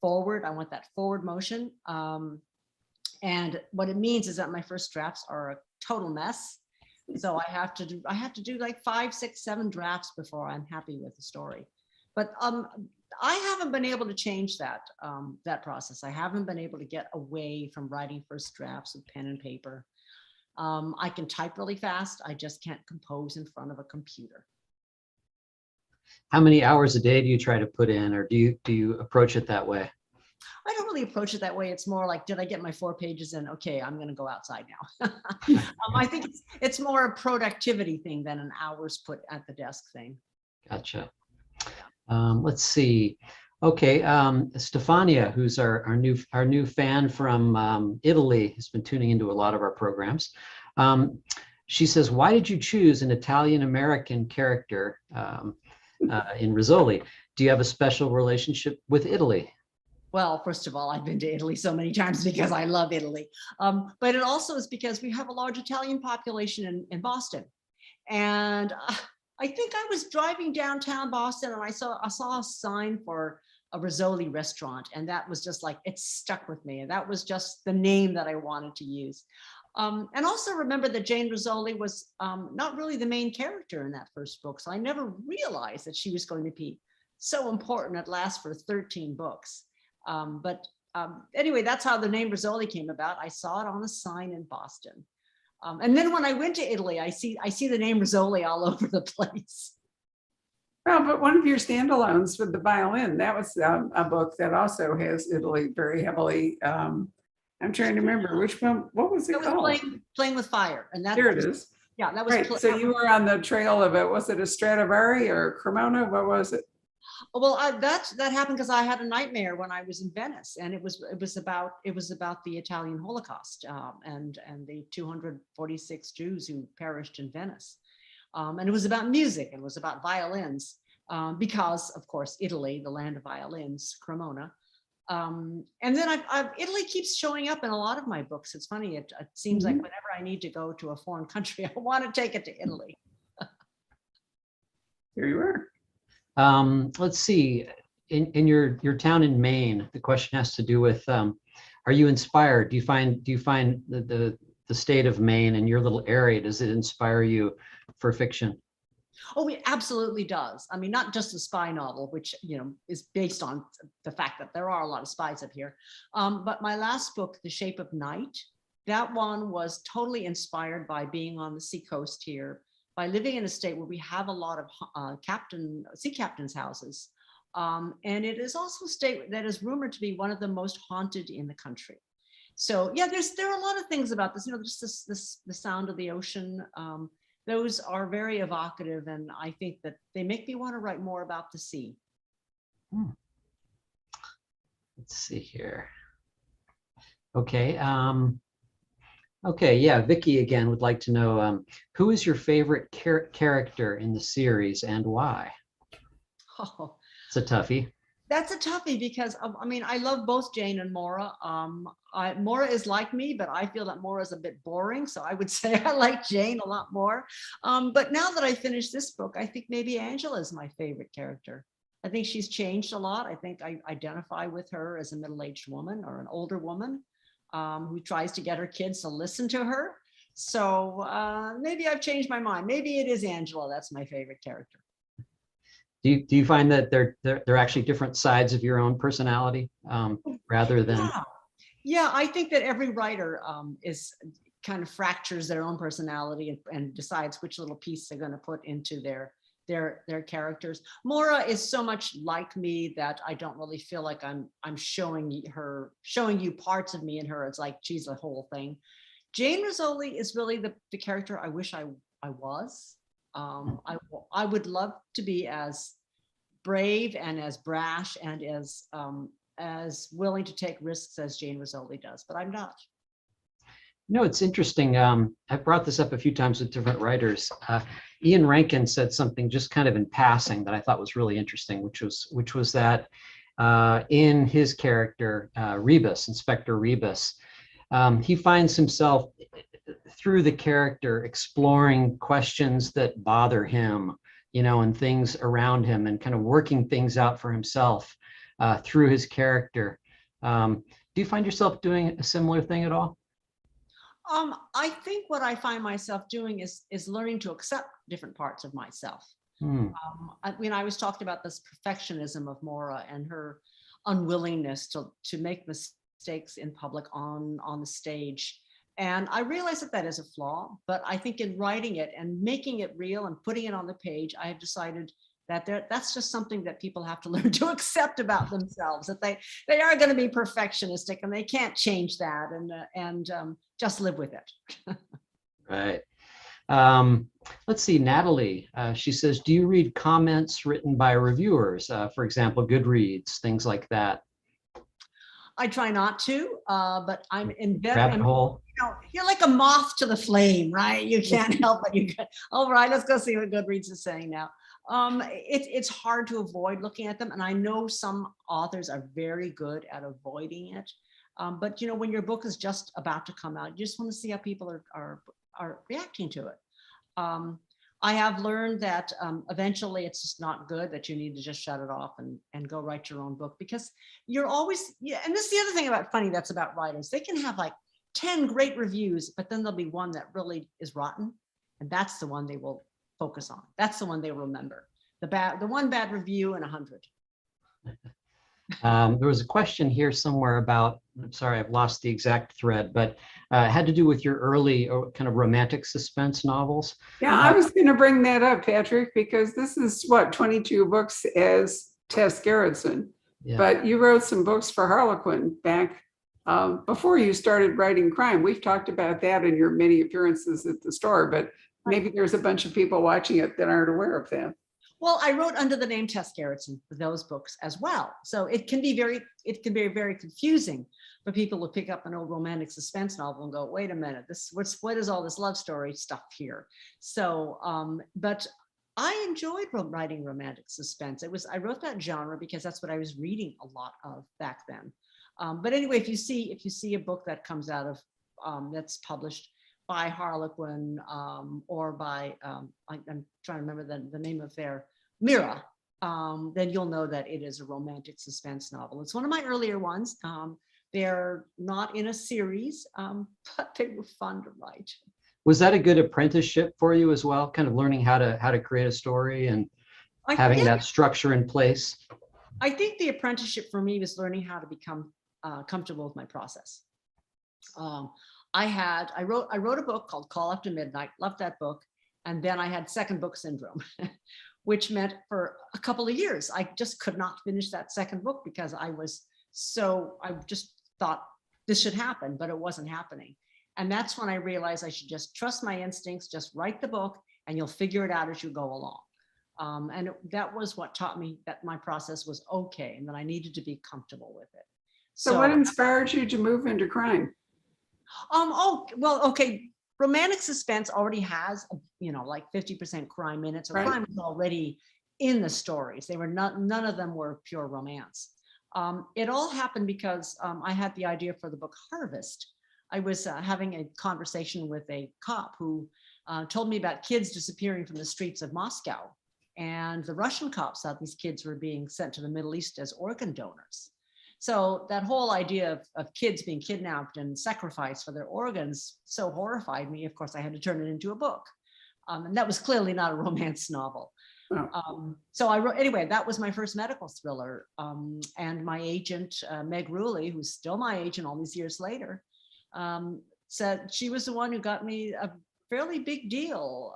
forward. I want that forward motion. And what it means is that my first drafts are a total mess. So I have to do like 5, 6, 7 drafts before I'm happy with the story. But I haven't been able to change that process. I haven't been able to get away from writing first drafts with pen and paper. I can type really fast. I just can't compose in front of a computer. How many hours a day do you try to put in, or do you approach it that way? I don't really approach it that way. It's more like, did I get my 4 pages in? Okay, I'm going to go outside now. I think it's more a productivity thing than an hours put at the desk thing. Gotcha. Let's see. Okay, Stefania, who's our new fan from Italy, has been tuning into a lot of our programs. She says, "Why did you choose an Italian-American character in Rizzoli? Do you have a special relationship with Italy?" Well, first of all, I've been to Italy so many times because I love Italy. But it also is because we have a large Italian population in Boston. And I think I was driving downtown Boston and I saw a sign for a Rizzoli restaurant. And that was just like, it stuck with me. And that was just the name that I wanted to use. And also remember that Jane Rizzoli was not really the main character in that first book. So I never realized that she was going to be so important at last for 13 books. Anyway, that's how the name Rizzoli came about. I saw it on a sign in Boston. And then when I went to Italy, I see the name Rizzoli all over the place. Well, but one of your standalones with the violin, that was a book that also has Italy very heavily. I'm trying to remember which one, what was it called? Playing with Fire. And that Here it is. Yeah, that was right. So you were on the trail of it. Was it a Stradivari or a Cremona? What was it? Well, that happened because I had a nightmare when I was in Venice, and it was about the Italian Holocaust and the 246 Jews who perished in Venice, and it was about music, and it was about violins, because of course Italy, the land of violins, Cremona, and then Italy keeps showing up in a lot of my books. It's funny. It seems like whenever I need to go to a foreign country, I want to take it to Italy. Here you are. Let's see, in your town in Maine, the question has to do with, are you inspired? Do you find the state of Maine and your little area, does it inspire you for fiction? Oh, it absolutely does. I mean, not just a spy novel, which, is based on the fact that there are a lot of spies up here. But my last book, The Shape of Night, that one was totally inspired by being on the seacoast here, by living in a state where we have a lot of sea captains' houses. And it is also a state that is rumored to be one of the most haunted in the country. So yeah, there are a lot of things about this, just the sound of the ocean. Those are very evocative, and I think that they make me want to write more about the sea. Let's see here. Okay. Okay, yeah, Vicky again would like to know, who is your favorite character in the series and why? Oh, it's a toughie. That's a toughie because I mean, I love both Jane and Maura. Maura is like me, but I feel that Maura is a bit boring. So I would say I like Jane a lot more. But now that I finished this book, I think maybe Angela is my favorite character. I think she's changed a lot. I think I identify with her as a middle-aged woman or an older woman who tries to get her kids to listen to her. So maybe I've changed my mind. Maybe it is Angela. That's my favorite character. Do you find that they're actually different sides of your own personality rather than? Yeah, I think that every writer is kind of fractures their own personality and decides which little piece they're going to put into their characters. Maura is so much like me that I don't really feel like I'm showing you parts of me in her. It's like she's the whole thing. Jane Rizzoli is really the character I wish I was. I would love to be as brave and as brash and as willing to take risks as Jane Rizzoli does, but I'm not. It's interesting. I've brought this up a few times with different writers. Ian Rankin said something just kind of in passing that I thought was really interesting, which was that in his character, Rebus, Inspector Rebus, he finds himself through the character exploring questions that bother him, and things around him, and kind of working things out for himself through his character. Do you find yourself doing a similar thing at all? I think what I find myself doing is learning to accept different parts of myself. I was talking about this perfectionism of Maura and her unwillingness to make mistakes in public on the stage. And I realize that is a flaw, but I think in writing it and making it real and putting it on the page, I have decided that that's just something that people have to learn to accept about themselves, that they are going to be perfectionistic and they can't change that, and just live with it. Right. Let's see, Natalie, she says, do you read comments written by reviewers, for example, Goodreads, things like that? I try not to, but I'm in rabbit hole. You're like a moth to the flame, right? You can't help it. All right, let's go see what Goodreads is saying now. It's hard to avoid looking at them, and I know some authors are very good at avoiding it. But when your book is just about to come out, you just want to see how people are reacting to it. I have learned that eventually it's just not good, that you need to just shut it off and go write your own book, because you're always, yeah. And this is the other thing about funny that's about writers. They can have like 10 great reviews, but then there'll be one that really is rotten. And that's the one they will focus on. That's the one they remember. The one bad review and 100. There was a question here somewhere about, I'm sorry, I've lost the exact thread, but it had to do with your early kind of romantic suspense novels. Yeah, I was going to bring that up, Patrick, because this is what, 22 books as Tess Gerritsen. Yeah. But you wrote some books for Harlequin back before you started writing crime. We've talked about that in your many appearances at the store, but maybe there's a bunch of people watching it that aren't aware of that. Well, I wrote under the name Tess Gerritsen for those books as well. So it can be very confusing for people to pick up an old romantic suspense novel and go, wait a minute, what is all this love story stuff here? So, but I enjoyed writing romantic suspense. I wrote that genre because that's what I was reading a lot of back then. But anyway, if you see a book that comes out of that's published by Harlequin or by I'm trying to remember the name of their Mira, then you'll know that it is a romantic suspense novel. It's one of my earlier ones. They're not in a series, but they were fun to write. Was that a good apprenticeship for you as well? Kind of learning how to create a story and having that structure in place? I think the apprenticeship for me was learning how to become comfortable with my process. I wrote a book called Call After Midnight, loved that book. And then I had second book syndrome, which meant for a couple of years, I just could not finish that second book because I just thought this should happen, but it wasn't happening. And that's when I realized I should just trust my instincts, just write the book and you'll figure it out as you go along. And that was what taught me that my process was okay and that I needed to be comfortable with it. So what inspired you to move into crime? Oh, well, okay. Romantic suspense already has, like 50% crime in it. So crime was already in the stories. None of them were pure romance. It all happened because I had the idea for the book Harvest. I was having a conversation with a cop who told me about kids disappearing from the streets of Moscow. And the Russian cops thought these kids were being sent to the Middle East as organ donors. So that whole idea of kids being kidnapped and sacrificed for their organs so horrified me. Of course, I had to turn it into a book. And that was clearly not a romance novel. Oh. So I wrote, anyway, that was my first medical thriller. And my agent, Meg Ruley, who's still my agent all these years later, said she was the one who got me a fairly big deal.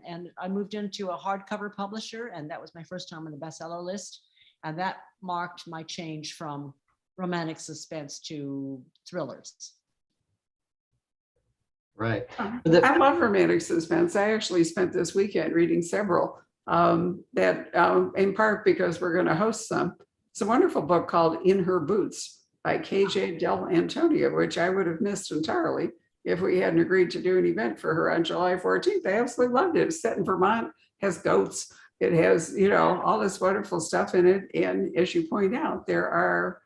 And I moved into a hardcover publisher, and that was my first time on the bestseller list. And that marked my change from romantic suspense to thrillers. Right. I love romantic suspense. I actually spent this weekend reading several that in part because we're going to host some. It's a wonderful book called In Her Boots by KJ Del Antonio, which I would have missed entirely if we hadn't agreed to do an event for her on July 14th. I absolutely loved it. It's set in Vermont, has goats. It has, all this wonderful stuff in it. And as you point out, there are,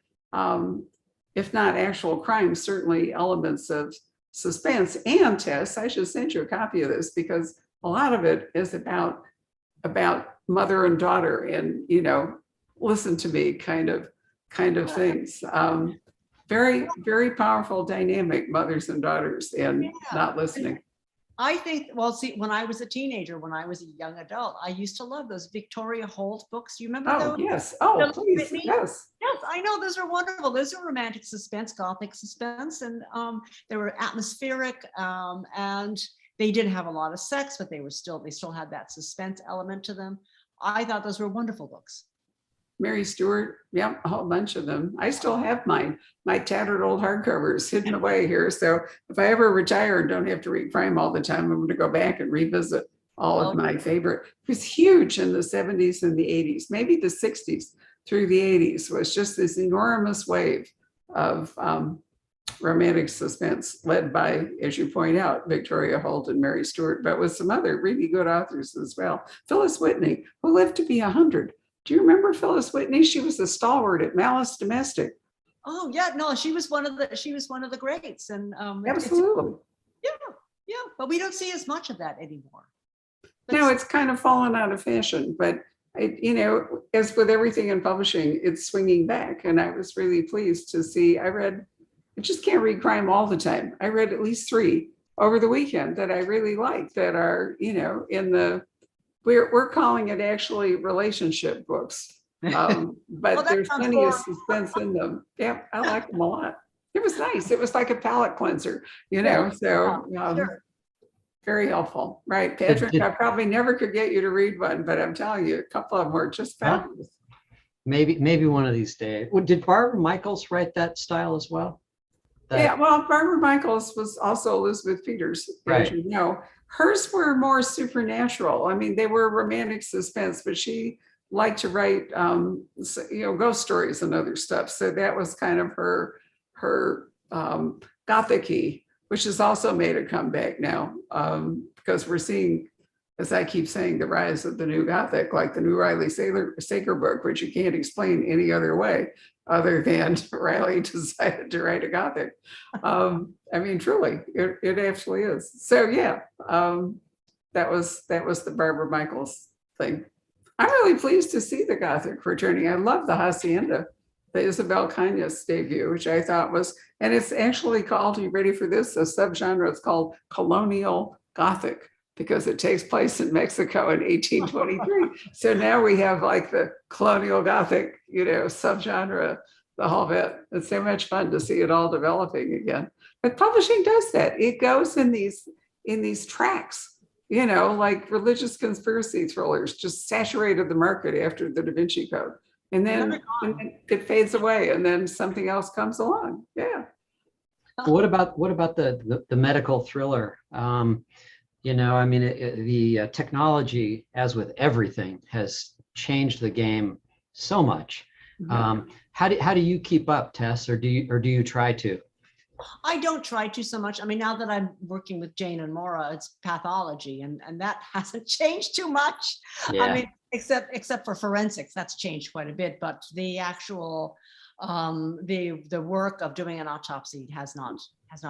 if not actual crimes, certainly elements of suspense. And Tess, I should send you a copy of this because a lot of it is about mother and daughter and, listen to me kind of things. Very, very powerful dynamic, mothers and daughters and not listening. I think, well, see, when I was a teenager, when I was a young adult, I used to love those Victoria Holt books. You remember those? Yes. Oh, please. Yes. Yes, I know. Those are wonderful. Those are romantic suspense, gothic suspense. And they were atmospheric and they didn't have a lot of sex, but they still had that suspense element to them. I thought those were wonderful books. Mary Stewart, a whole bunch of them. I still have my tattered old hardcovers hidden away here. So if I ever retire and don't have to read crime all the time, I'm going to go back and revisit all of my favorite. It was huge in the 70s and the 80s, maybe the 60s through the 80s was just this enormous wave of romantic suspense led by, as you point out, Victoria Holt and Mary Stewart, but with some other really good authors as well. Phyllis Whitney, who lived to be 100. Do you remember Phyllis Whitney? She was a stalwart at Malice Domestic. Oh yeah, no, she was one of the greats, and absolutely. Yeah, but we don't see as much of that anymore. No, it's kind of fallen out of fashion, but as with everything in publishing, it's swinging back. And I was really pleased to see, I just can't read crime all the time. I read at least 3 over the weekend that I really like that are, we're calling it actually relationship books. Well, But that there's sounds plenty of boring. suspense in them. Yeah, I like them a lot. It was nice. It was like a palate cleanser, Yeah, so sure. very helpful. Right, Did- Patrick, did- I probably never could get you to read one, but I'm telling you, a couple of them were just Huh? fabulous. maybe one of these days. Well, did Barbara Michaels write that style as well? Yeah, well, Barbara Michaels was also Elizabeth Peters, as Right. you know. Hers were more supernatural. I mean, they were romantic suspense, but she liked to write, ghost stories and other stuff. So that was kind of her gothic-y, which has also made a comeback now, because we're seeing, as I keep saying, the rise of the new gothic, like the new Riley Sager book, which you can't explain any other way other than Riley decided to write a gothic. I mean, truly, it actually is. So yeah, that was the Barbara Michaels thing. I'm really pleased to see the gothic returning. I love the Hacienda, the Isabel Cañas debut, which I thought was, and it's actually called, are you ready for this? A subgenre, it's called colonial gothic, because it takes place in Mexico in 1823. So now we have like the colonial gothic, subgenre, the whole bit. It's so much fun to see it all developing again. But publishing does that. It goes in these tracks, like religious conspiracy thrillers just saturated the market after the Da Vinci Code. And then it fades away and then something else comes along. Yeah. What about the medical thriller? I mean, the technology, as with everything, has changed the game so much. How do you keep up, Tess, or do you try to? I don't try to so much. I mean, now that I'm working with Jane and Maura, it's pathology, and that hasn't changed too much. Yeah. I mean, except for forensics, that's changed quite a bit. But the actual the work of doing an autopsy has not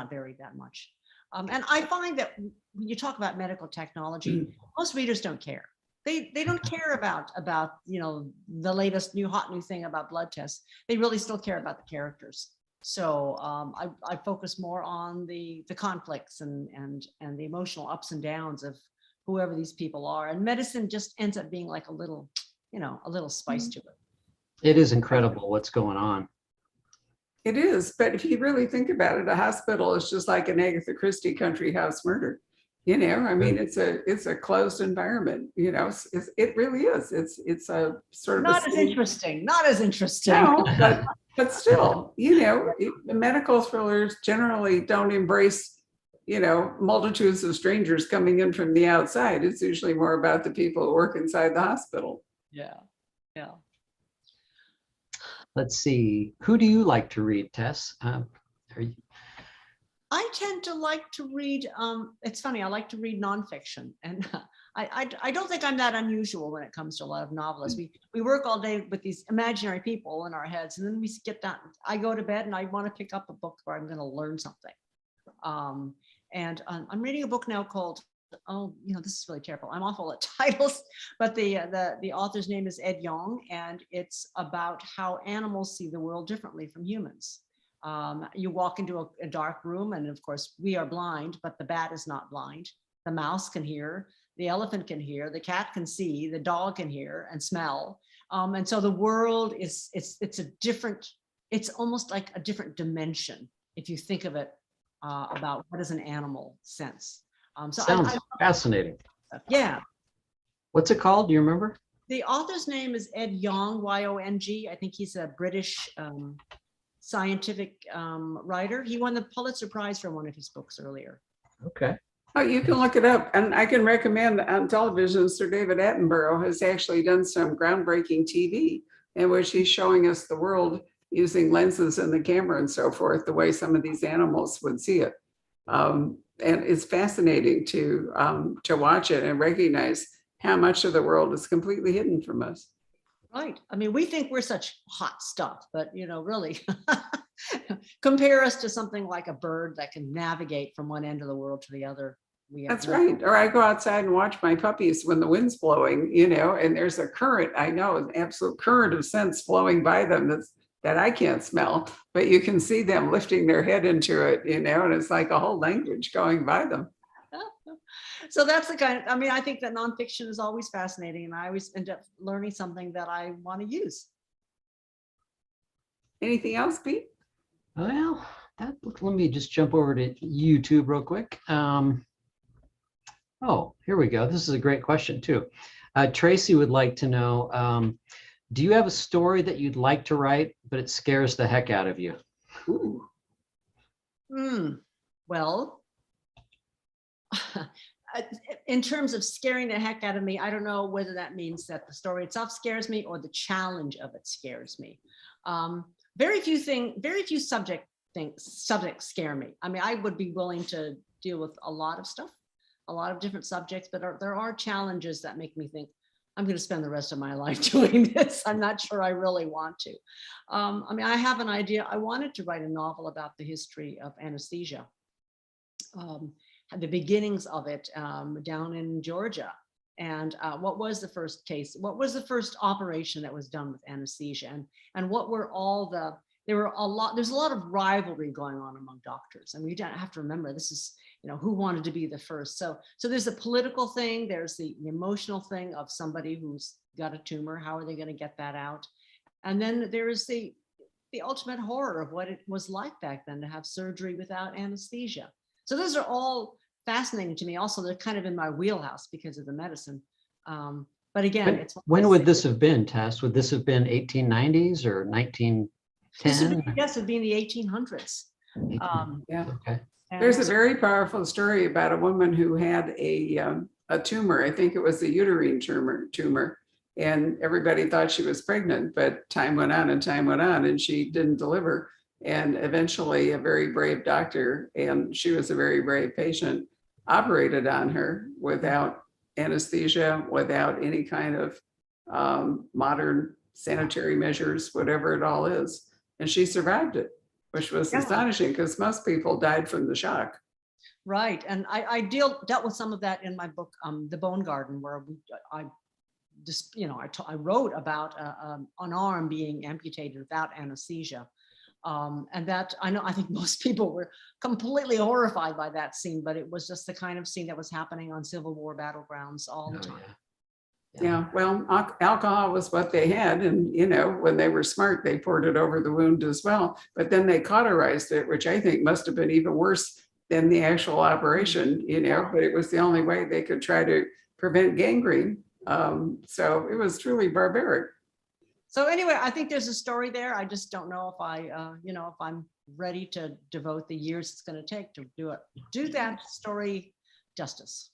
varied that much. And I find that when you talk about medical technology, most readers don't care. They don't care about the latest hot new thing about blood tests. They really still care about the characters. So I focus more on the conflicts and the emotional ups and downs of whoever these people are. And medicine just ends up being like a little spice to it. It is incredible what's going on. It is, but if you really think about it, a hospital is just like an Agatha Christie country house murder. I mean, it's a closed environment. It really is. It's a sort of not as interesting. Not as interesting. No, but still, medical thrillers generally don't embrace, multitudes of strangers coming in from the outside. It's usually more about the people who work inside the hospital. Yeah. Let's see. Who do you like to read, Tess? I tend to like to read, it's funny, I like to read nonfiction. And I don't think I'm that unusual when it comes to a lot of novelists. We work all day with these imaginary people in our heads, and then we get down, I go to bed and I want to pick up a book where I'm going to learn something. And I'm reading a book now called, this is really terrible. I'm awful at titles, but the author's name is Ed Yong, and it's about how animals see the world differently from humans. You walk into a dark room, and of course we are blind, but the bat is not blind. The mouse can hear, the elephant can hear, the cat can see, the dog can hear and smell. And so the world it's almost like a different dimension if you think of it about what is an animal sense. Sounds fascinating. Yeah. What's it called? Do you remember? The author's name is Ed Yong, Y-O-N-G. I think he's a British scientific writer. He won the Pulitzer Prize for one of his books earlier. Okay. Oh, you can look it up, and I can recommend on television, Sir David Attenborough has actually done some groundbreaking TV in which he's showing us the world using lenses in the camera and so forth, the way some of these animals would see it. And it's fascinating to watch it and recognize how much of the world is completely hidden from us. Right. I mean, we think we're such hot stuff, but really compare us to something like a bird that can navigate from one end of the world to the other. We have That's right. Or I go outside and watch my puppies when the wind's blowing, and there's a current, I know, an absolute current of scents flowing by them that I can't smell, but you can see them lifting their head into it, and it's like a whole language going by them. So that's the kind of, I mean, I think that nonfiction is always fascinating, and I always end up learning something that I want to use. Anything else, Pete? Well, let me just jump over to YouTube real quick. Oh, here we go. This is a great question too. Tracy would like to know, do you have a story that you'd like to write, but it scares the heck out of you? Ooh. Well, in terms of scaring the heck out of me, I don't know whether that means that the story itself scares me or the challenge of it scares me. Very few subjects scare me. I mean, I would be willing to deal with a lot of stuff, a lot of different subjects, but there are challenges that make me think, I'm going to spend the rest of my life doing this. I'm not sure I really want to. I mean, I have an idea. I wanted to write a novel about the history of anesthesia, the beginnings of it down in Georgia. And what was the first case? What was the first operation that was done with anesthesia? And what were all there's a lot of rivalry going on among doctors. And we don't have to remember, this is, who wanted to be the first. So there's a political thing, there's the emotional thing of somebody who's got a tumor, how are they going to get that out? And then there is the ultimate horror of what it was like back then to have surgery without anesthesia. So those are all fascinating to me. Also, they're kind of in my wheelhouse because of the medicine. But again, when would this have been, Tess? Would this have been 1890s or 1910? Yes, it'd be in the 1800s. Yeah. Okay. There's a very powerful story about a woman who had a tumor. I think it was a uterine tumor, and everybody thought she was pregnant, but time went on, and she didn't deliver. And eventually a very brave doctor, and she was a very brave patient, operated on her without anesthesia, without any kind of modern sanitary measures, whatever it all is. And she survived it, which was astonishing because most people died from the shock. Right. And I dealt with some of that in my book, The Bone Garden, where I wrote about an arm being amputated without anesthesia. And that I think most people were completely horrified by that scene, but it was just the kind of scene that was happening on Civil War battlegrounds all the time. Yeah, well, alcohol was what they had. And, when they were smart, they poured it over the wound as well. But then they cauterized it, which I think must have been even worse than the actual operation, but it was the only way they could try to prevent gangrene. So it was truly barbaric. So anyway, I think there's a story there. I just don't know if I'm ready to devote the years it's going to take to do that story justice.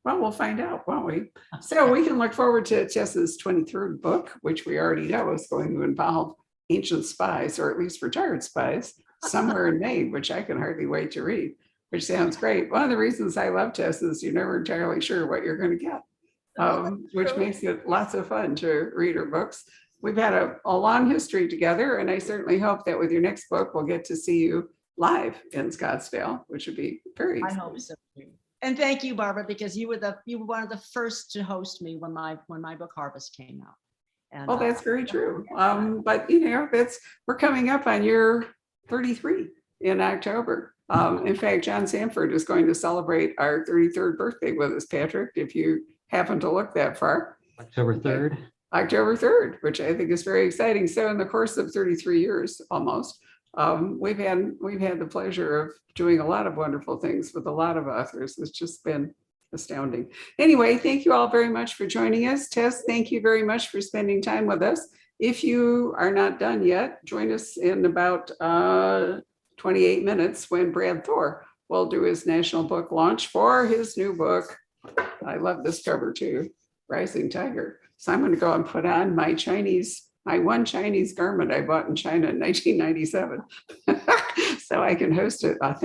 Well, we'll find out, won't we? So we can look forward to Tess's 23rd book, which we already know is going to involve ancient spies, or at least retired spies, somewhere in Maine, which I can hardly wait to read, which sounds great. One of the reasons I love Tess is you're never entirely sure what you're going to get, which makes it lots of fun to read her books. We've had a long history together, and I certainly hope that with your next book, we'll get to see you live in Scottsdale, which would be very exciting. I hope so too. And thank you, Barbara, because you were one of the first to host me when my book Harvest came out. And, well, that's very true. But we're coming up on year 33 in October. In fact, John Sanford is going to celebrate our 33rd birthday with us, Patrick, if you happen to look that far. October 3rd. October 3rd, which I think is very exciting. So in the course of 33 years almost, we've had the pleasure of doing a lot of wonderful things with a lot of authors. It's just been astounding. Anyway, thank you all very much for joining us. Tess, thank you very much for spending time with us. If you are not done yet, join us in about 28 minutes when Brad Thor will do his national book launch for his new book. I love this cover too, Rising Tiger. So I'm going to go and put on my one Chinese garment I bought in China in 1997 so I can host it authentically.